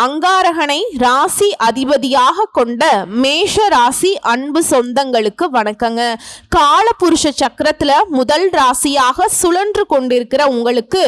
அங்காரகனை ராசி அதிபதியாக கொண்ட மேஷ ராசி அன்பு சொந்தங்களுக்கு வணக்கங்க. காலபுருஷ சக்கரத்துல முதல் ராசியாக சுழன்று கொண்டிருக்கிற உங்களுக்கு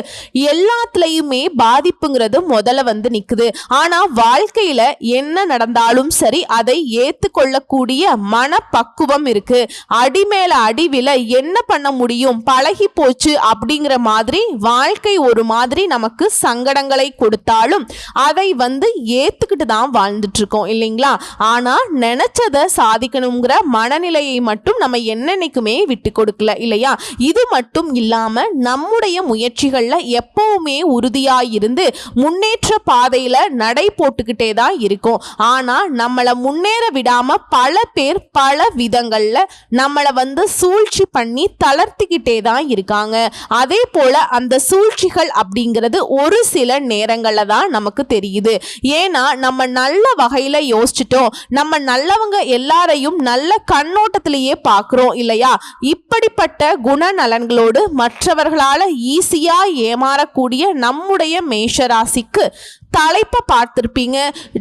எல்லாத்துலயுமே பாதிப்புங்கிறது முதல்ல வந்து நிக்குது. ஆனா வாழ்க்கையில என்ன நடந்தாலும் சரி அதை ஏத்துக்கொள்ளக்கூடிய மனப்பக்குவம் இருக்கு. அடி மேல அடிவில என்ன பண்ண முடியும், பழகி போச்சு அப்படிங்கிற மாதிரி வாழ்க்கை ஒரு மாதிரி நமக்கு சங்கடங்களை கொடுத்தாலும் அதை வந்து ஏத்துக்கிட்டு தான் வாழ்ந்துட்டு இருக்கோம் இல்லைங்களா? ஆனா நினைச்சதை சாதிக்கணுங்கிற மனநிலையை மட்டும் நம்ம என்னைக்குமே விட்டு கொடுக்கல இல்லையா? இது மட்டும் இல்லாம நம்முடைய முயற்சிகள்ல எப்பவுமே உறுதியாயிருந்து முன்னேற்ற பாதையில நடை போட்டுக்கிட்டே தான் இருக்கும். ஆனா நம்மளை முன்னேற விடாம பல பேர் பல விதங்கள்ல நம்மளை வந்து சூழ்ச்சி பண்ணி தளர்த்திக்கிட்டே தான் இருக்காங்க. அதே போல அந்த சூழ்ச்சிகள் அப்படிங்கிறது ஒரு சில நேரங்கள்ல தான் நமக்கு தெரியுது. ஏன்னா நம்ம நல்ல வகையில யோசிச்சுட்டோம், நம்ம நல்லவங்க எல்லாரையும் நல்ல கண்ணோட்டத்திலேயே பார்க்கிறோம் இல்லையா? இப்படிப்பட்ட குணநலன்களோடு மற்றவர்களால ஈஸியா ஏமாறக்கூடிய நம்முடைய மேஷராசிக்கு தலைப்பை பார்த்திருப்பீங்க.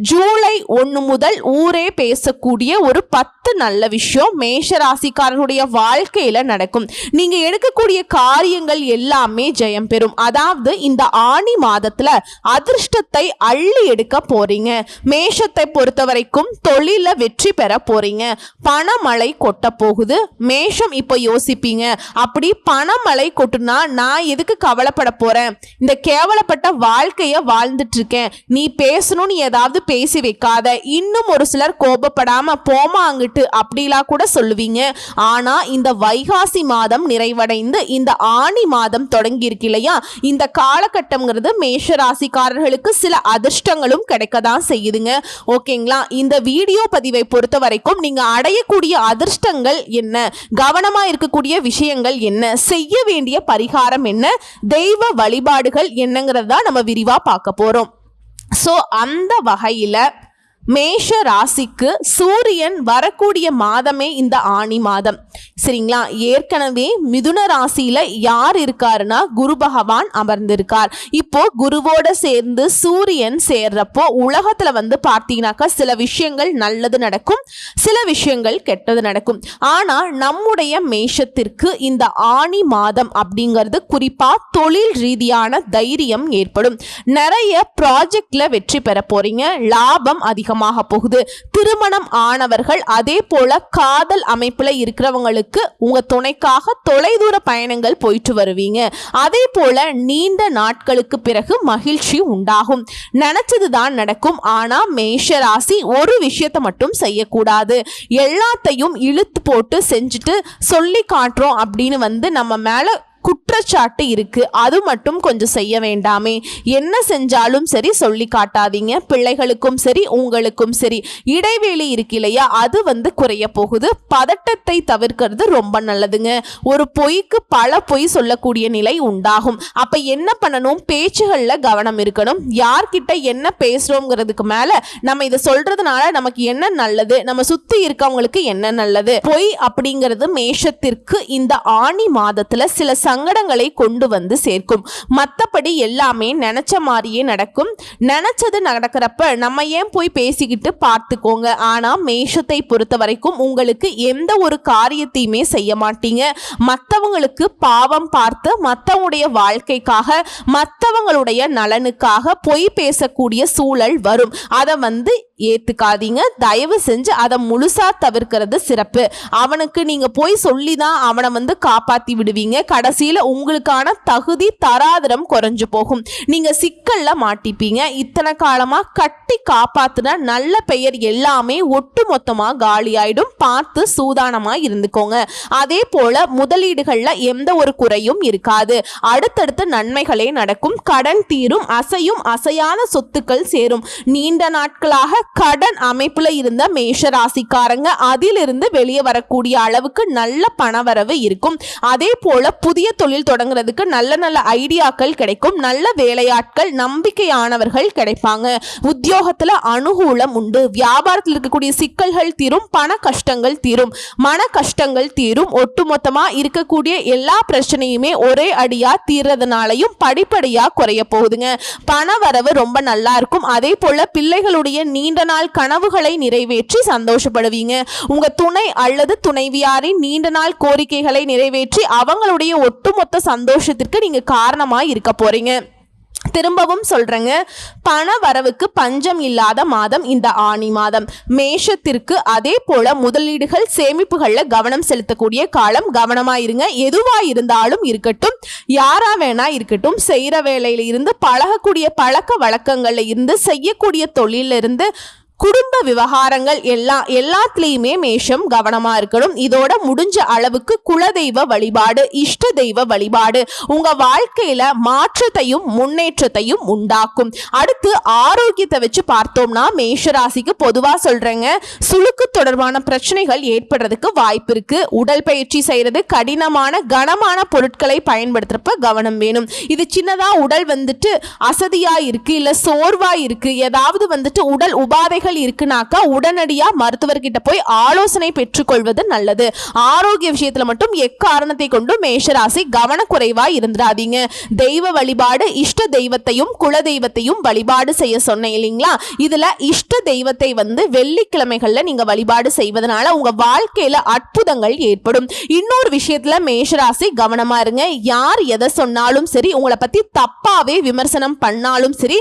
ஜூலை 1 முதல் ஊரே பேசக்கூடிய ஒரு 10 நல்ல விஷயம் மேஷராசிக்காரர்களுடைய வாழ்க்கையில நடக்கும். நீங்க எடுக்கக்கூடிய காரியங்கள் எல்லாமே ஜெயம் பெறும். அதாவது இந்த ஆனி மாதத்துல அதிர்ஷ்டத்தை அள்ளி எடுக்க போறீங்க. மேஷத்தை பொறுத்த வரைக்கும் தொழில வெற்றி பெற போறீங்க. பணமழை கொட்ட போகுது. மேஷம் இப்ப யோசிப்பீங்க, அப்படி பணமழை கொட்டுனா நான் எதுக்கு கவலைப்பட போறேன், இந்த கேவலப்பட்ட வாழ்க்கைய வாழ்ந்துட்டு இருக்கேன், நீ பேசணும்னு ஏதாவது பேசி வைக்காத. இன்னும் ஒரு சிலர் கோபப்படாம போமா அங்கிட்டு அப்படிலாம் கூட சொல்லுவீங்க. ஆனா இந்த வைகாசி மாதம் நிறைவடைந்து இந்த ஆனி மாதம் தொடங்கி இருக்கு இல்லையா? இந்த காலகட்டம்ங்கிறது மேஷ ராசிக்காரர்களுக்கு சில அதிர்ஷ்டங்களும் கிடைக்கதான் செய்யுதுங்க. ஓகேங்களா? இந்த வீடியோ பதிவை பொறுத்த வரைக்கும் நீங்க அடையக்கூடிய அதிர்ஷ்டங்கள் என்ன, கவனமா இருக்கக்கூடிய விஷயங்கள் என்ன, செய்ய வேண்டிய பரிகாரம் என்ன, தெய்வ வழிபாடுகள் என்னங்கிறத நம்ம விரிவா பார்க்க போறோம். ஸோ அந்த வகையில் மேஷ ராசிக்கு சூரியன் வரக்கூடிய மாதமே இந்த ஆனி மாதம். சரிங்களா? ஏற்கனவே மிதுன ராசியில யார் இருக்காருன்னா குரு பகவான் அமர்ந்திருக்கார். இப்போ குருவோட சேர்ந்து சூரியன் சேர்றப்போ உலகத்துல வந்து பார்த்தீங்கன்னாக்கா சில விஷயங்கள் நல்லது நடக்கும், சில விஷயங்கள் கெட்டது நடக்கும். ஆனா நம்முடைய மேஷத்திற்கு இந்த ஆனி மாதம் அப்படிங்கிறது குறிப்பா தொழில் ரீதியான தைரியம் ஏற்படும். நிறைய ப்ராஜெக்ட்ல வெற்றி பெற போறீங்க. லாபம் அதிகம் போகுது. திருமணம் ஆனவர்கள் அதே போல காதல் அமைப்புல இருக்கிறவங்களுக்கு உங்க துணைக்காக தொலைதூர பயணங்கள் போயிட்டு வருவீங்க. அதே போல நீண்ட நாட்களுக்கு பிறகு மகிழ்ச்சி உண்டாகும். நினைச்சதுதான் நடக்கும். ஆனா மேஷ ராசி ஒரு விஷயத்தை மட்டும் செய்யக்கூடாது. எல்லாத்தையும் இழுத்து போட்டு செஞ்சுட்டு சொல்லி காட்டுறோம் அப்படின்னு வந்து நம்ம மேல குற்றச்சாட்டு இருக்கு. அது மட்டும் கொஞ்சம் செய்ய வேண்டாமே. என்ன செஞ்சாலும் சரி சொல்லி காட்டாதீங்க. பிள்ளைகளுக்கும் சரி உங்களுக்கும் சரி இடைவெளி இருக்கு இல்லையா, அது வந்து குறைய போகுது. பதட்டத்தை தவிர்க்கிறது ரொம்ப நல்லதுங்க. ஒரு பொய்க்கு பல பொய் சொல்லக்கூடிய நிலை உண்டாகும். அப்ப என்ன பண்ணணும், பேச்சுகள்ல கவனம் இருக்கணும். யார்கிட்ட என்ன பேசுறோங்கிறதுக்கு மேல நம்ம இதை சொல்றதுனால நமக்கு என்ன நல்லது, நம்ம சுத்தி இருக்கவங்களுக்கு என்ன நல்லது. பொய் அப்படிங்கிறது மேஷத்திற்கு இந்த ஆனி மாதத்துல சில சங்கடங்களை கொண்டு வந்து சேர்க்கும். மற்றபடி எல்லாமே நினைச்ச மாதிரியே நடக்கும். நினைச்சது நடக்கிறப்ப நம்ம ஏன் போய் பேசிக்கிட்டு பார்த்துக்கோங்க. ஆனா மேஷத்தை பொறுத்த வரைக்கும் உங்களுக்கு எந்த ஒரு காரியத்தையுமே செய்ய மாட்டீங்க. மற்றவங்களுக்கு பாவம் பார்த்து மற்றவங்களுடைய வாழ்க்கைக்காக மற்றவங்களுடைய நலனுக்காக பொய் பேசக்கூடிய சூழல் வரும். அதை வந்து ஏத்துக்காதீங்க. தயவு செஞ்சு அதை முழுசா தவிர்க்கிறது சிறப்பு. அவனுக்கு நீங்க போய் சொல்லிதான் அவனை வந்து காப்பாத்தி விடுவீங்க. கடைசியில உங்களுக்கான தகுதி தராதரம் குறைஞ்சு போகும். நீங்க சிக்கல்ல மாட்டிப்பீங்க. இத்தனை காலமா கட்டி காப்பாத்துன நல்ல பெயர் எல்லாமே ஒட்டு மொத்தமா காலியாயிடும். பார்த்து சூதானமா இருந்துக்கோங்க. அதே போல முதலீடுகள்ல எந்த ஒரு குறையும் இருக்காது. அடுத்தடுத்து நன்மைகளே நடக்கும். கடன் தீரும். அசையும் அசையான சொத்துக்கள் சேரும். நீண்ட நாட்களாக கடன் அமைப்புல இருந்த மேஷ ராசிக்காரங்க அதிலிருந்து வெளியே வரக்கூடிய அளவுக்கு நல்ல பணவரவு இருக்கும். அதே போல புதிய தொழில் தொடங்குறதுக்கு நல்ல நல்ல ஐடியாக்கள் கிடைக்கும். நல்ல வேலையாட்கள் நம்பிக்கையானவர்கள் கிடைப்பாங்க. உத்தியோகத்துல அனுகூலம் உண்டு. வியாபாரத்தில் இருக்கக்கூடிய சிக்கல்கள் தீரும். பண கஷ்டங்கள் தீரும். மன கஷ்டங்கள் தீரும். ஒட்டுமொத்தமா இருக்கக்கூடிய எல்லா பிரச்சனையுமே ஒரே அடியா தீர்றதுனாலையும் படிப்படியா குறைய போகுதுங்க. பண வரவு ரொம்ப நல்லா இருக்கும். அதே போல பிள்ளைகளுடைய நீண்ட நாள் கனவுகளை நிறைவேற்றி சந்தோஷப்படுவீங்க. உங்க துணை அல்லது துணைவியாரின் நீண்ட நாள் கோரிக்கைகளை நிறைவேற்றி அவங்களுடைய ஒட்டுமொத்த சந்தோஷத்திற்கு நீங்க காரணமா இருக்க போறீங்க. திரும்பவும் சொல்றேங்க, பண வரவுக்கு பஞ்சம் இல்லாத மாதம் இந்த ஆனி மாதம் மேஷத்திற்கு. அதே போல முதலீடுகள் சேமிப்புகள்ல கவனம் செலுத்தக்கூடிய காலம். கவனமா இருங்க. எதுவா இருந்தாலும் இருக்கட்டும், யாரா வேணா இருக்கட்டும், செய்யற வேலையில இருந்து பழகக்கூடிய பழக்க வழக்கங்கள்ல இருந்து செய்யக்கூடிய தொழில இருந்து குடும்ப விவகாரங்கள் எல்லாத்துலேயுமே மேஷம் கவனமா இருக்கணும். இதோட முடிஞ்ச அளவுக்கு குலதெய்வ வழிபாடு, இஷ்ட தெய்வ வழிபாடு உங்க வாழ்க்கையில மாற்றத்தையும் முன்னேற்றத்தையும் உண்டாக்கும். அடுத்து ஆரோக்கியத்தை வச்சு பார்த்தோம்னா மேஷராசிக்கு பொதுவா சொல்றேங்க, சுளுக்கு தொடர்பான பிரச்சனைகள் ஏற்படுறதுக்கு வாய்ப்பு இருக்கு. உடல் பயிற்சி செய்யறது, கடினமான கனமான பொருட்களை பயன்படுத்துறப்ப கவனம் வேணும். இது சின்னதா உடல் அசதியா இருக்கு, இல்ல சோர்வா இருக்கு, ஏதாவது உடல் உபாதைகள் இருக்குனாக்கா உடனடியா மருத்துவர்கிட்ட போய் ஆலோசனை பெற்றுக்கொள்வது நல்லது. ஆரோக்கிய விஷயத்துல மட்டும் எக்காரணத்தை கொண்டு மேஷராசி கவனக்குறைவா இருந்துடாதீங்க. தெய்வ வழிபாடு, இஷ்ட தெய்வத்தையும் குல தெய்வத்தையும் வழிபாடு செய்ய சொன்னேன் இல்லைங்களா? இதுல இஷ்ட தெய்வத்தை வெள்ளிக்கிழமைகள்ல நீங்க வழிபாடு செய்வதனால உங்க வாழ்க்கையில அற்புதங்கள் ஏற்படும். இன்னொரு விஷயத்துல மேஷராசி கவனமா இருங்க. யார் எதை சொன்னாலும் சரி, உங்களை பத்தி தப்பாவே விமர்சனம் பண்ணாலும் சரி,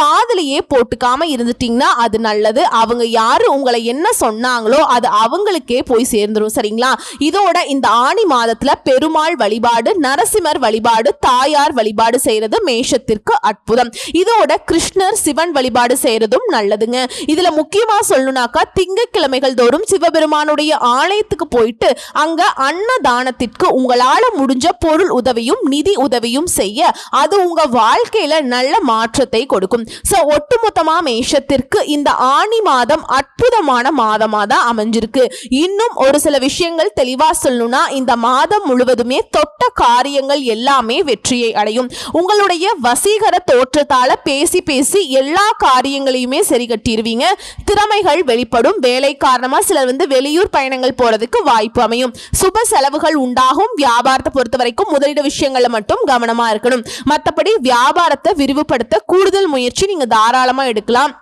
காதலியே போட்டுக்காம இருந்துட்டீங்கன்னா அது நல்லது. அவங்க யாரு உங்களை என்ன சொன்னாங்களோ அது அவங்களுக்கே போய் சேர்ந்துரும். சரிங்களா? இதோட இந்த ஆனி மாதத்துல பெருமாள் வழிபாடு, நரசிம்மர் வழிபாடு, தாயார் வழிபாடு செய்யறது மேஷத்திற்கு அற்புதம். இதோட கிருஷ்ணர், சிவன் வழிபாடு செய்யறதும் நல்லதுங்க. இதுல முக்கியமா சொல்லணும்னாக்கா திங்கட்கிழமைகள் தோறும் சிவபெருமானுடைய ஆலயத்துக்கு போயிட்டு அங்க அன்னதானத்திற்கு உங்களால முடிஞ்ச பொருள் உதவியும் நிதி உதவியும் செய்ய அது உங்க வாழ்க்கையில நல்ல மாற்றத்தை கொடுக்கும். ஒட்டுமொத்தமா மேஷத்திற்கு இந்த ஆனி மாதம் அற்புதமான மாதமா தான் அமைஞ்சிருக்கு. இன்னும் ஒரு சில விஷயங்கள் தெளிவா சொல்லணும்னா, இந்த மாதம் முழுவதுமே தொட்ட காரியங்கள் எல்லாமே வெற்றியை அடையும். உங்களுடைய வசீகர தோற்றத்தால பேசி பேசி எல்லா காரியங்களையுமே சரி கட்டிடுவீங்க. திறமைகள் வெளிப்படும். வேலை காரணமா சிலர் வெளியூர் பயணங்கள் போறதுக்கு வாய்ப்பு அமையும். சுப செலவுகள் உண்டாகும். வியாபாரத்தை பொறுத்த வரைக்கும் முதலீடு விஷயங்கள்ல மட்டும் கவனமா இருக்கணும். மற்றபடி வியாபாரத்தை விரிவுபடுத்த கூடுதல் முயற்சி நீங்க தாராளமா எடுக்கலாம்.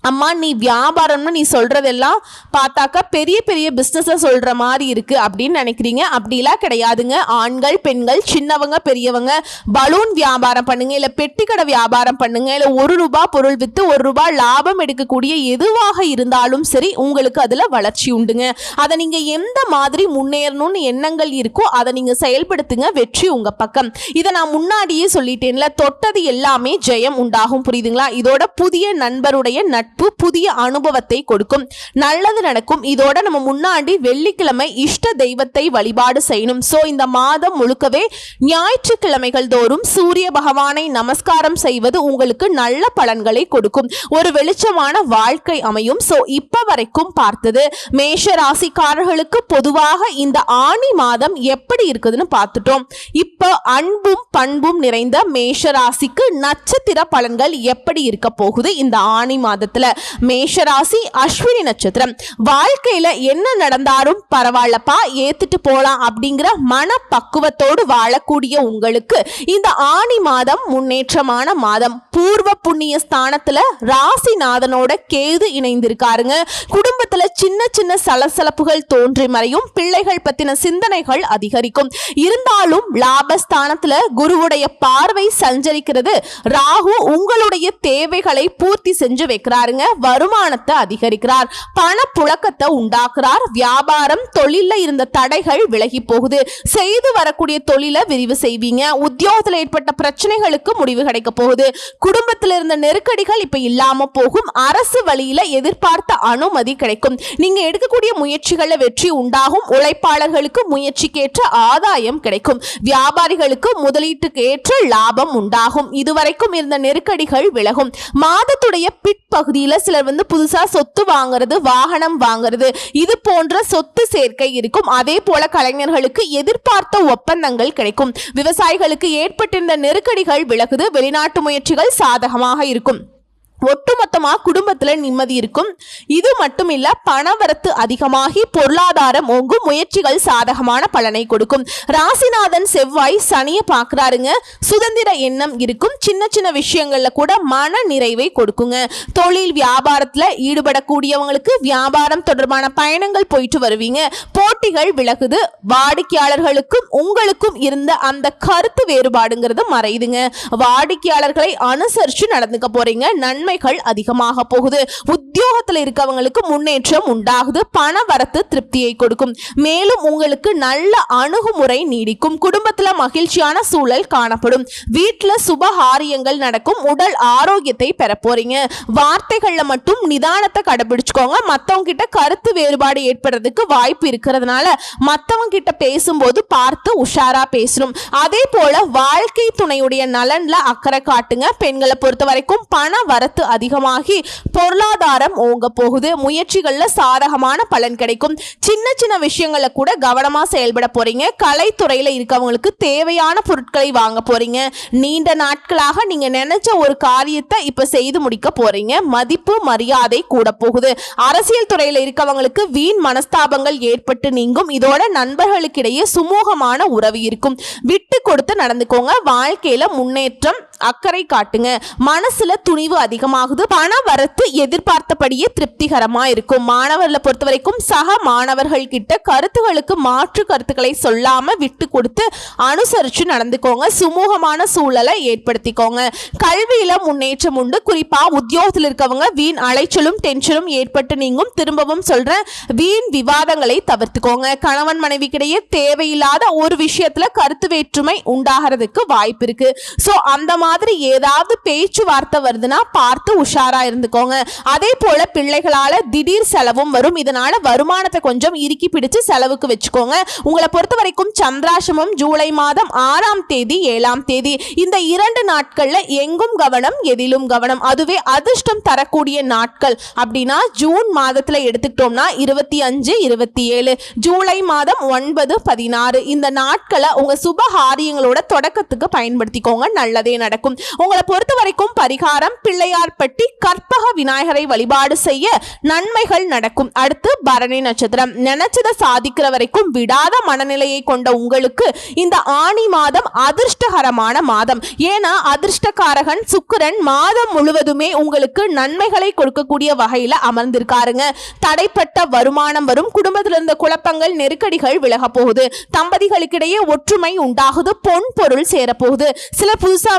அம்மா, நீ வியாபாரம்னு நீ சொல்றதெல்லாம் பார்த்தாக்கா பெரிய பெரிய பிஸ்னஸை சொல்ற மாதிரி இருக்கு அப்படின்னு நினைக்கிறீங்க. அப்படிலாம் கிடையாதுங்க. ஆண்கள், பெண்கள், சின்னவங்க, பெரியவங்க பலூன் வியாபாரம் பண்ணுங்க, இல்ல பெட்டிக்கடை வியாபாரம் பண்ணுங்க, இல்ல ₹1 பொருள் வித்து ₹1 லாபம் எடுக்கக்கூடிய எதுவாக இருந்தாலும் சரி, உங்களுக்கு அதுல வளர்ச்சி உண்டுங்க. அதை நீங்க எந்த மாதிரி முன்னேறணும்னு எண்ணங்கள் இருக்கோ அதை நீங்க செயல்படுத்துங்க. வெற்றி உங்க பக்கம். இதை நான் முன்னாடியே சொல்லிட்டேன்ல, தொட்டது எல்லாமே ஜெயம் உண்டாகும். புரியுதுங்களா? இதோட புதிய நண்பருடைய நட்பு புதிய அனுபவத்தை கொடுக்கும். நல்லது நடக்கும். இதோட நம்ம முன்னாடி வெள்ளிக்கிழமை இஷ்ட தெய்வத்தை வழிபாடு செய்யணும். சோ இந்த மாதம் முழுக்கவே ஞாயிற்றுக்கிழமைகள் தோறும் சூரிய பகவானை நமஸ்காரம் செய்வது உங்களுக்கு நல்ல பலன்களை கொடுக்கும். ஒரு வெளிச்சமான வாழ்க்கை அமையும். சோ இப்ப வரைக்கும் பார்த்தது மேஷ ராசிக்காரர்களுக்கு பொதுவாக இந்த ஆனி மாதம் எப்படி இருக்குதுன்னு பார்த்துட்டோம். இப்போ அன்பும் பண்பும் நிறைந்த மேஷ ராசிக்கு நட்சத்திர பலன்கள் எப்படி இருக்க போகுது இந்த ஆனி மாதத்துல? மேஷராசி அஸ்வினி நட்சத்திரம். வாழ்க்கையில என்ன நடந்தாலும் பரவாயில்லப்பா, ஏத்துட்டு போலாம் அப்படிங்கிற மனப்பக்குவத்தோடு வாழக்கூடிய உங்களுக்கு இந்த ஆனி மாதம் முன்னேற்றமான மாதம். பூர்வ புண்ணிய ஸ்தானத்துல ராசிநாதனோட கேது இணைந்திருக்காருங்க. குடும்பத்துல சின்ன சின்ன சலசலப்புகள் தோன்றி மறையும். பிள்ளைகள் பத்தின சிந்தனைகள் அதிகரிக்கும். இருந்தாலும் லாபஸ்தானத்துல குருவுடைய பார்வை சஞ்சரிக்கிறது. ராகு உங்களுடைய தேவைகளை பூர்த்தி செஞ்சு வைக்கிறாருங்க. வருமானத்தை அதிகரிக்கிறார். பண புழக்கத்தை உண்டாக்குறார். வியாபாரம், தொழில இருந்த தடைகள் விலகி போகுது. செய்து வரக்கூடிய தொழிலை விரிவு செய்வீங்க. உத்தியோகத்தில் ஏற்பட்ட பிரச்சனைகளுக்கு முடிவு கிடைக்க போகுது. குடும்பத்தில் இருந்த நெருக்கடிகள் இப்ப இல்லாம போகும். அரசு வழியில எதிர்பார்த்த அனுமதி கிடைக்கும். நீங்க எடுக்கக்கூடிய முயற்சிகள்ல வெற்றி உண்டாகும். உழைப்பாளர்களுக்கு முயற்சிக்கேற்ற ஆதாயம் கிடைக்கும். வியாபாரிகளுக்கு முதலீட்டுக்கு ஏற்ற லாபம் உண்டாகும். இதுவரைக்கும் இருந்த நெருக்கடிகள் விலகும். மாதத்துடைய பிற்பகுதி பகுதியில சிலர் வந்து புதுசா சொத்து வாங்குறது, வாகனம் வாங்குறது, இது போன்ற சொத்து சேர்க்கை இருக்கும். அதே போல கலைஞர்களுக்கு எதிர்பார்த்த ஒப்பந்தங்கள் கிடைக்கும். விவசாயிகளுக்கு ஏற்பட்டிருந்த நெருக்கடிகள் விலகுது. வெளிநாட்டு முயற்சிகள் சாதகமாக இருக்கும். ஒட்டுமொத்தமா குடும்பத்துல நிம்மதி இருக்கும். இது மட்டும் இல்ல, பணவரத்து அதிகமாகி பொருளாதாரம் ஓங்கும். முயற்சிகள் சாதகமான பலனை கொடுக்கும். ராசிநாதன் செவ்வாய் சனியை பார்க்கிறாருங்க. சுதந்திர எண்ணம் இருக்கும். சின்ன சின்ன விஷயங்கள்ல கூட மன நிறைவை கொடுக்குங்க. தொழில் வியாபாரத்துல ஈடுபடக்கூடியவங்களுக்கு வியாபாரம் தொடர்பான பயணங்கள் போயிட்டு வருவீங்க. போட்டிகள் விலகுது. வாடிக்கையாளர்களுக்கும் உங்களுக்கும் இருந்த அந்த கருத்து வேறுபாடுங்கிறது மறையுதுங்க. வாடிக்கையாளர்களை அனுசரிச்சு நடந்துக்க போறீங்க. நன்மைகள் அதிகமாக போகுது. உத்தியோகத்தில் இருக்கவங்களுக்கு முன்னேற்றம் உண்டாகுது. பண வரத்து திருப்தியை கொடுக்கும். மேலும் உங்களுக்கு நல்ல அணுகுமுறை நீடிக்கும். குடும்பத்துல மகிழ்ச்சியான சூழல் காணப்படும். வீட்டுல சுபகாரியங்கள் நடக்கும். உடல் ஆரோக்கியத்தை பெற போறீங்க. வார்த்தைகள்ல மட்டும் நிதானத்தை கடைபிடிச்சுக்கோங்க. மத்தவங்க கிட்ட கருத்து வேறுபாடு ஏற்படுறதுக்கு வாய்ப்பு இருக்கிறதுனால மத்தவங்க கிட்ட பேசும்போது பார்த்து உஷாரா பேசணும். அதே போல வாழ்க்கை துணையுடைய நலன்ல அக்கறை காட்டுங்க. பெண்களை பொறுத்த வரைக்கும் பண வரத்து அதிகமாகி பொருளாதாரம் ஓங்க போகுது. முயற்சிகள்ல சாதகமான பலன் கிடைக்கும். சின்ன சின்ன விஷயங்கள கூட கவனமா செயல்பட போறீங்க. கலைத்துறையில இருக்கவங்களுக்கு தேவையான பொருட்களை வாங்க போறீங்க. நீண்ட நாட்களாக நீங்க நினைச்ச ஒரு காரியத்தை இப்ப செய்து முடிக்க போறீங்க. மதிப்பு மரியாதை கூட போகுது. அரசியல் துறையில இருக்கவங்களுக்கு வீண் மனஸ்தாபங்கள் ஏற்பட்டு நீங்கும். இதோட நண்பர்களுக்கிடையே சுமூகமான உறவு இருக்கும். விட்டு கொடுத்து நடந்துக்கோங்க. வாழ்க்கையில முன்னேற்றம் அக்கறை காட்டுங்க. மனசுல துணிவு அதிகமாகுது. பண வரத்து எதிர்பார்த்தபடியே திருப்திகரமா இருக்கும். மாணவர்களை பொறுத்த வரைக்கும் சக மாணவர்கள் கிட்ட கருத்துகளுக்கு மாற்று கருத்துக்களை சொல்லாம விட்டு கொடுத்து அனுசரிச்சு நடந்துக்கோங்க. சுமூகமான சூழலை ஏற்படுத்திக்கோங்க. கல்வியில முன்னேற்றம் உண்டு. குறிப்பா உத்தியோகத்தில் இருக்கவங்க வீண் அலைச்சலும் டென்ஷனும் ஏற்பட்டு நீங்கும். திரும்பவும் சொல்றேன், வீண் விவாதங்களை தவிர்த்துக்கோங்க. கணவன் மனைவிக்கிடையே தேவையில்லாத ஒரு விஷயத்துல கருத்து வேற்றுமை உண்டாகிறதுக்கு வாய்ப்பு இருக்கு. சோ அந்த மாதிரி ஏதாவது பேச்சுவார்த்தை வருதுன்னா பார்த்து உஷாரா இருந்துக்கோங்க. அதே போல பிள்ளைகளால திடீர் செலவும் வரும். இதனால வருமானத்தை கொஞ்சம் இறுக்கி பிடிச்சு செலவுக்கு வச்சுக்கோங்க. உங்களை பொறுத்த வரைக்கும் சந்திராசிரமம் ஜூலை மாதம் 6ஆம் தேதி 7ஆம் தேதி இந்த 2 நாட்கள்ல எங்கும் கவனம், எதிலும் கவனம். அதுவே அதிர்ஷ்டம் தரக்கூடிய நாட்கள் அப்படின்னா ஜூன் மாதத்துல எடுத்துக்கிட்டோம்னா 25, 27, ஜூலை மாதம் 9, 16 இந்த நாட்களை உங்க சுபகாரியங்களோட தொடக்கத்துக்கு பயன்படுத்திக்கோங்க. நல்லதே நடக்கும். உங்களை பொறுத்த வரைக்கும் பரிகாரம் பிள்ளையார்பட்டி கற்பக விநாயகரை வழிபாடு செய்ய நன்மைகள் நடக்கும். அடுத்து பரணி நட்சத்திரம். நினைச்சதை சாதிக்கிற வரைக்கும் விடாத மனநிலையை கொண்ட உங்களுக்கு இந்த ஆனி மாதம் அதிர்ஷ்டகரமான மாதம். ஏன்னா அதிர்ஷ்டக்காரகன் சுக்கிரன் மாதம் முழுவதுமே உங்களுக்கு நன்மைகளை கொடுக்கக்கூடிய வகையில அமர்ந்திருக்காருங்க. தடைப்பட்ட வருமானம் வரும். குடும்பத்தில் இருந்த குழப்பங்கள் நெருக்கடிகள் விலக போகுது. தம்பதிகளுக்கிடையே ஒற்றுமை உண்டாகுது. பொன் பொருள் சேரப்போகுது. சில புதுசா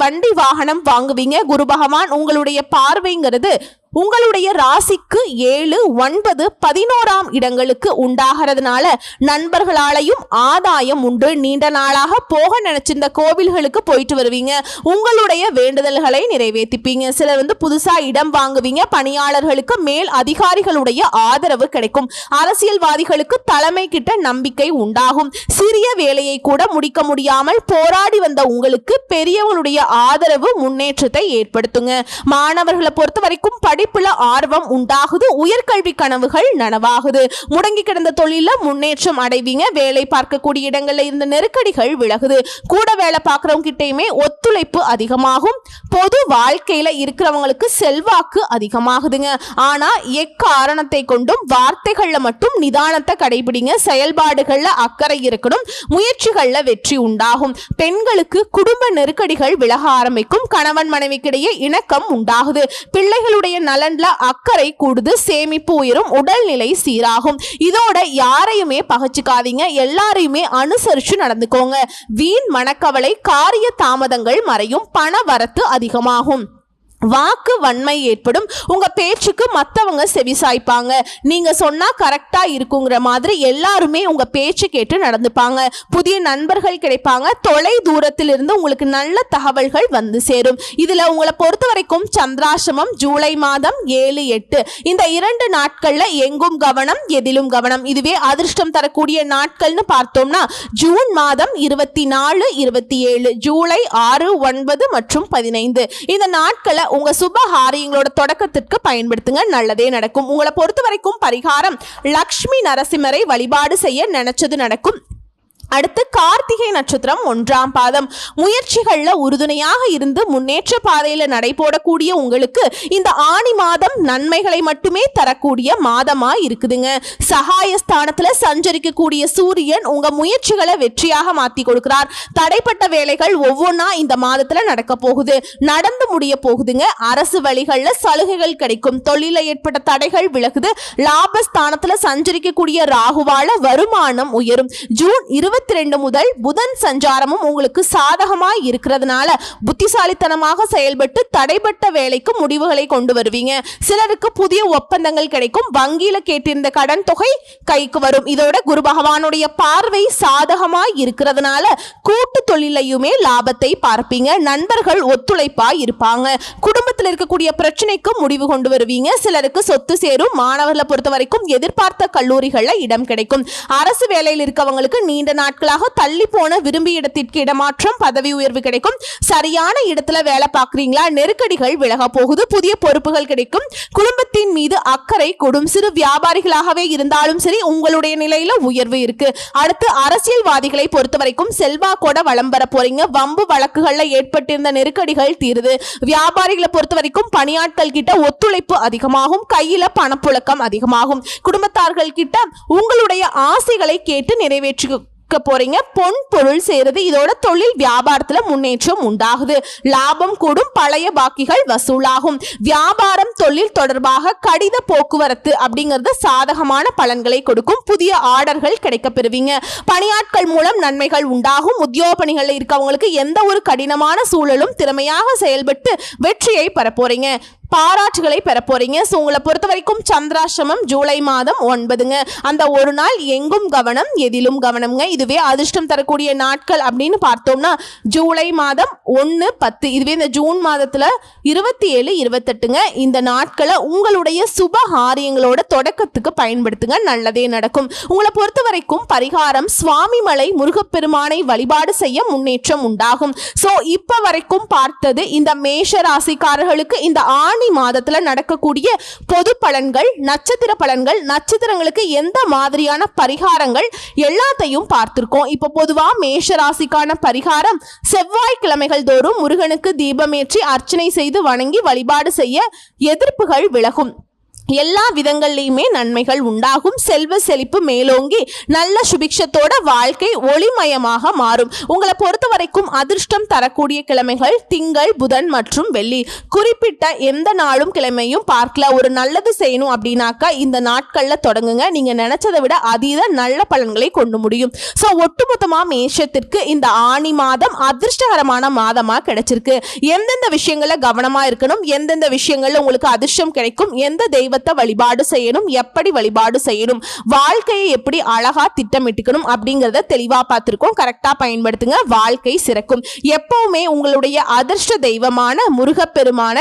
வண்டி வாகனம் வாங்குவீங்க. குரு பகவான் உங்களுடைய பார்வைங்கிறது உங்களுடைய ராசிக்கு 7, 9, 11ஆம் இடங்களுக்கு உண்டாகிறதுனால நண்பர்களாலையும் ஆதாயம் உண்டு. நீண்ட நாளாக போக நினைச்சிருந்த கோவில்களுக்கு போயிட்டு வருவீங்க. உங்களுடைய வேண்டுதல்களை நிறைவேற்றிப்பீங்க. சிலர் புதுசா இடம் வாங்குவீங்க. பணியாளர்களுக்கு மேல் அதிகாரிகளுடைய ஆதரவு கிடைக்கும். அரசியல்வாதிகளுக்கு தலைமை கிட்ட நம்பிக்கை உண்டாகும். சிறிய வேலையை கூட முடிக்க முடியாமல் போராடி வந்த உங்களுக்கு பெரியவங்களுடைய ஆதரவு முன்னேற்றத்தை ஏற்படுத்துங்க. மாணவர்களை பொறுத்த வரைக்கும் படிப்புல ஆர்வம் உண்டாகுது. உயர்கல்வி கனவுகள் நனவாகுது. முடங்கி கிடந்த தொழில முன்னேற்றம் அடைவீங்க. வேலை பார்க்கக்கூடிய இடங்கள்ல இருந்த நெருக்கடிகள் விலகுது. கூட வேலை பார்க்கறவங்க கிட்டயுமே ஒத்துழைப்பு அதிகமாகும். பொது வாழ்க்கையில இருக்கிறவங்களுக்கு செல்வாக்கு அதிகமாகுதுங்க. ஆனா எக்காரணத்தை கொண்டும் வார்த்தைகள்ல மட்டும் நிதானத்தை கடைபிடிங்க. செயல்பாடுகள்ல அக்கறை இருக்கணும். முயற்சிகள்ல வெற்றி உண்டாகும். பெண்களுக்கு குடும்ப நெருக்கடிகள் விலக ஆரம்பிக்கும். கணவன் மனைவிக்கிடையே இணக்கம் உண்டாகுது. பிள்ளைகளுடைய நலன்ல அக்கறை கூடுது. சேமிப்பு உயரும். உடல்நிலை சீராகும். இதோட யாரையுமே பகச்சுக்காதீங்க. எல்லாரையுமே அனுசரிச்சு நடந்துக்கோங்க. வீண் மனக்கவலை, காரிய தாமதங்கள் மறையும். பண வரத்து அதிகமாகும். வாக்கு வன்மை ஏற்படும். உங்க பேச்சுக்கு மற்றவங்க செவிசாய்ப்பாங்க. நீங்க சொன்னா கரெக்டா இருக்குங்கிற மாதிரி எல்லாருமே உங்க பேச்சு கேட்டு நடந்துப்பாங்க. புதிய நண்பர்கள் கிடைப்பாங்க. தொலை தூரத்தில் இருந்து உங்களுக்கு நல்ல தகவல்கள் வந்து சேரும். இதுல உங்களை பொறுத்த வரைக்கும் சந்திராசிரமம் ஜூலை மாதம் 7, 8 இந்த 2 நாட்கள்ல எங்கும் கவனம், எதிலும் கவனம். இதுவே அதிர்ஷ்டம் தரக்கூடிய நாட்கள்னு பார்த்தோம்னா ஜூன் மாதம் 24, 27, ஜூலை 6, 9 மற்றும் 15 இந்த நாட்களை உங்க சுப காரியங்களோட தொடக்கத்திற்கு பயன்படுத்துங்க, நல்லதே நடக்கும். உங்களை பொறுத்த வரைக்கும் பரிகாரம் லக்ஷ்மி நரசிம்மரை வழிபாடு செய்ய நினைச்சது நடக்கும். அடுத்து கார்த்திகை நட்சத்திரம் 1ஆம் பாதம். முயற்சிகள்ல உறுதுணையாக இருந்து முன்னேற்ற பாதையில நடைபோடக்கூடிய உங்களுக்கு இந்த ஆணி மாதம் நன்மைகளை மட்டுமே தரக்கூடிய மாதமா இருக்குதுங்க. சகாயஸ்தானத்துல சஞ்சரிக்கக்கூடிய சூரியன் உங்க முயற்சிகளை வெற்றியாக மாத்தி கொடுக்கிறார். தடைப்பட்ட வேலைகள் ஒவ்வொன்றா இந்த மாதத்துல நடக்க போகுது, நடந்து முடிய போகுதுங்க. அரசு வழிகள்ல சலுகைகள் கிடைக்கும், தொழில ஏற்பட்ட தடைகள் விலகுது. லாபஸ்தானத்துல சஞ்சரிக்கக்கூடிய ராகுவால வருமானம் உயரும். ஜூன் 22 முதல் புதன் சஞ்சாரமும் உங்களுக்கு சாதகமாய் இருக்கிறதுனால புத்திசாலித்தனமாக செயல்பட்டு தடைப்பட்ட வேலைக்கு முடிவுகளை கொண்டு வருவீங்க. சிலருக்கு புதிய ஒப்பந்தங்கள் கிடைக்கும். வங்கியில கேட்டிருந்த கடன் தொகை கைக்கு வரும். இதோட குரு பகவானுடைய பார்வை சாதகமாய் இருக்கிறதுனால கூட்டு தொழிலையுமே லாபத்தை பார்ப்பீங்க. நண்பர்கள் ஒத்துழைப்பாய் இருப்பாங்க. குடும்பத்தில் இருக்கக்கூடிய பிரச்சனைக்கு முடிவு கொண்டு வருவீங்க. சிலருக்கு சொத்து சேரும். மாணவர்களை பொறுத்த வரைக்கும் எதிர்பார்த்த கல்லூரிகள்ல இடம் கிடைக்கும். அரசு வேலையில் இருக்கவங்களுக்கு நீண்ட நாட்களாக தள்ளி போன விரும்பிய இடத்திற்கு இடமாற்றம், பதவி உயர்வு கிடைக்கும். சரியான இடத்துல வேலை பார்க்கறீங்களா, நெருக்கடிகள் விலக போகுது. புதிய பொறுப்புகள் கிடைக்கும். குடும்பத்தின் மீது அக்கறை கொடும். சிறு வியாபாரிகளாகவே இருந்தாலும் சரி உங்களுடைய நிலையில உயர்வு இருக்கு. அடுத்து அரசியல்வாதிகளை பொறுத்த வரைக்கும் செல்வாக்கோட வளம் பெற போறீங்க. வம்பு வழக்குகள்ல ஏற்பட்டிருந்த நெருக்கடிகள் தீருது. வியாபாரிகளை பொறுத்த வரைக்கும் பணியாட்கள் கிட்ட ஒத்துழைப்பு அதிகமாகும். கையில பணப்புழக்கம் அதிகமாகும். குடும்பத்தார்கள் கிட்ட உங்களுடைய ஆசைகளை கேட்டு நிறைவேற்று போறீங்க. பொன் பொருள் சேருது. இதோட தொழில் வியாபாரத்துல முன்னேற்றம் உண்டாகுது. லாபம் கூடும். பழைய பாக்கிகள் வசூலாகும். வியாபாரம் தொழில் தொடர்பாக கடித போக்குவரத்து அப்படிங்கிறது சாதகமான பலன்களை கொடுக்கும். புதிய ஆர்டர்கள் கிடைக்க பெறுவீங்க. பணியாட்கள் மூலம் நன்மைகள் உண்டாகும். உத்தியோக பணிகளில் இருக்கவங்களுக்கு எந்த ஒரு கடினமான சூழலும் திறமையாக செயல்பட்டு வெற்றியை பெற போறீங்க. பாராட்டுகளை பெற போறீங்க. ஸோ உங்களை பொறுத்த வரைக்கும் சந்திராஷ்டமம் ஜூலை மாதம் 9ங்க. அந்த ஒரு நாள் எங்கும் கவனம், எதிலும் கவனம்ங்க. இதுவே அதிர்ஷ்டம் தரக்கூடிய நாட்கள் அப்படின்னு பார்த்தோம்னா ஜூலை மாதம் 1, 10. இதுவே இந்த ஜூன் மாதத்துல 27, 28ங்க. இந்த நாட்களை உங்களுடைய சுப காரியங்களோட தொடக்கத்துக்கு பயன்படுத்துங்க, நல்லதே நடக்கும். உங்களை பொறுத்த வரைக்கும் பரிகாரம் சுவாமிமலை முருகப்பெருமானை வழிபாடு செய்ய முன்னேற்றம் உண்டாகும். ஸோ இப்ப வரைக்கும் பார்த்தது இந்த மேஷ ராசிக்காரர்களுக்கு இந்த மாதத்துல நடக்கக்கூடிய பொது பலன்கள், நட்சத்திர பலன்கள், நட்சத்திரங்களுக்கு எந்த மாதிரியான பரிகாரங்கள் எல்லாத்தையும் பார்த்திருக்கோம். இப்ப பொதுவா மேஷ ராசிக்கான பரிகாரம் செவ்வாய்க்கிழமைகள் தோறும் முருகனுக்கு தீபமேற்றி அர்ச்சனை செய்து வணங்கி வழிபாடு செய்ய எதிர்ப்புகள் விலகும். எல்லா விதங்கள்லையுமே நன்மைகள் உண்டாகும். செல்வ செழிப்பு மேலோங்கி நல்ல சுபிக்ஷத்தோட வாழ்க்கை ஒளிமயமாக மாறும். உங்களை பொறுத்த வரைக்கும் அதிர்ஷ்டம் தரக்கூடிய கிழமைகள் திங்கள், புதன் மற்றும் வெள்ளி. குறிப்பிட்ட எந்த நாளும் கிழமையும் பார்க்கல. ஒரு நல்லது செய்யணும் அப்படின்னாக்கா இந்த நாட்கள்ல தொடங்குங்க. நீங்க நினைச்சதை விட அதீத நல்ல பலன்களை கொண்டு முடியும். ஸோ ஒட்டுமொத்தமா மேஷத்திற்கு இந்த ஆணி மாதம் அதிர்ஷ்டகரமான மாதமா கிடைச்சிருக்கு. எந்தெந்த விஷயங்கள்ல கவனமா இருக்கணும், எந்தெந்த விஷயங்கள்ல உங்களுக்கு அதிர்ஷ்டம் கிடைக்கும், எந்த தெய்வ வழிபாடு செய்யணும், எப்படி வழிபாடு செய்யணும், வாழ்க்கையை எப்படி அழகா திட்டமிட்டுக்கணும் அப்படிங்கறத தெளிவா பார்த்திருக்கோம். கரெக்டா பயன்படுத்துங்க, வாழ்க்கை சிறக்கும். எப்பவுமே உங்களுடைய அதிர்ஷ்ட தெய்வமான முருகப்பெருமான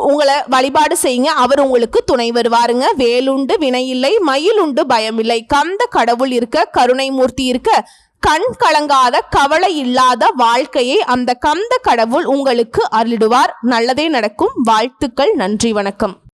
உங்களை வழிபாடு செய்யுங்க. அவர் உங்களுக்கு துணை வருவாருங்க. வேலுண்டு வினையில்லை, மயிலுண்டு பயமில்லை. கந்த கடவுள் இருக்க, கருணை மூர்த்தி இருக்க, கண் கலங்காத கவலை இல்லாத வாழ்க்கையை அந்த கந்த கடவுள் உங்களுக்கு அருளிடுவார். நல்லதே நடக்கும். வாழ்த்துக்கள். நன்றி, வணக்கம்.